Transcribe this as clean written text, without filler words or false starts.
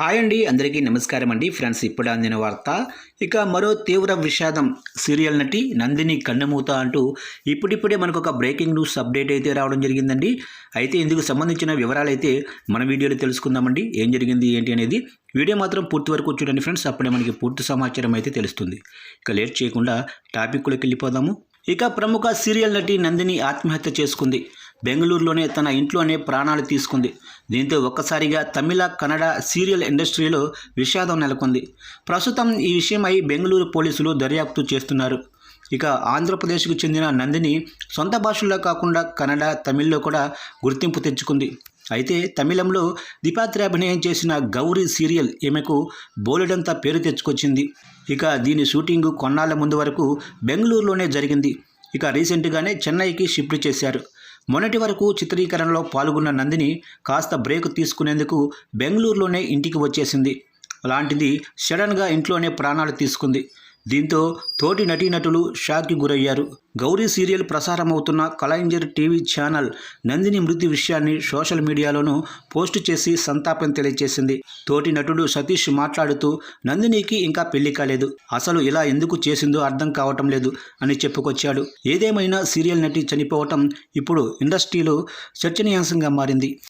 Hi అండి, అందరికీ నమస్కారం అండి. ఫ్రెండ్స్, ఇప్పుడు అందిన వార్త. ఇక మరో తీవ్ర విషాదం. సీరియల్ నటి నందిని కన్నుమూత అంటూ ఇప్పుడిప్పుడే మనకు ఒక బ్రేకింగ్ న్యూస్ అప్డేట్ అయితే రావడం జరిగిందండి. అయితే ఇందుకు సంబంధించిన వివరాలు అయితే మన వీడియోలో తెలుసుకుందామండి. ఏం జరిగింది ఏంటి అనేది వీడియో మాత్రం పూర్తి వరకు చూడండి ఫ్రెండ్స్. అప్పుడే మనకి పూర్తి సమాచారం అయితే తెలుస్తుంది. ఇక లేట్ చేయకుండా టాపిక్లోకి వెళ్ళిపోదాము. ఇక ప్రముఖ సీరియల్ నటి నందిని ఆత్మహత్య చేసుకుంది. బెంగళూరులోనే తన ఇంట్లోనే ప్రాణాలు తీసుకుంది. దీంతో ఒక్కసారిగా తమిళ, కన్నడ సీరియల్ ఇండస్ట్రీలో విషాదం నెలకొంది. ప్రస్తుతం ఈ విషయమై బెంగళూరు పోలీసులు దర్యాప్తు చేస్తున్నారు. ఇక ఆంధ్రప్రదేశ్కు చెందిన నందిని సొంత భాషల్లో కాకుండా కన్నడ, తమిళ్లో కూడా గుర్తింపు తెచ్చుకుంది. అయితే తమిళంలో ద్విపాత్రాభినయం చేసిన గౌరీ సీరియల్ ఈమెకు బోలెడంత పేరు తెచ్చుకొచ్చింది. ఇక దీని షూటింగ్ కొన్నాళ్ల ముందు వరకు బెంగళూరులోనే జరిగింది. ఇక రీసెంట్గానే చెన్నైకి షిఫ్ట్ చేశారు. మొన్నటి వరకు చిత్రీకరణలో పాల్గొన్న నందిని కాస్త బ్రేక్ తీసుకునేందుకు బెంగళూరులోనే ఇంటికి వచ్చేసింది. అలాంటిది సడన్గా ఇంట్లోనే ప్రాణాలు తీసుకుంది. దీంతో తోటి నటీనటులు షాక్కి గురయ్యారు. గౌరీ సీరియల్ ప్రసారమవుతున్న కలైంజర్ టీవీ ఛానల్ నందిని మృతి విషయాన్ని సోషల్ మీడియాలోనూ పోస్టు చేసి సంతాపం తెలియజేసింది. తోటి నటుడు సతీష్ మాట్లాడుతూ నందినికి ఇంకా పెళ్లి కాలేదు, అసలు ఇలా ఎందుకు చేసిందో అర్థం కావటం లేదు అని చెప్పుకొచ్చాడు. ఏదేమైనా సీరియల్ నటి చనిపోవటం ఇప్పుడు ఇండస్ట్రీలో చర్చనీయాంశంగా మారింది.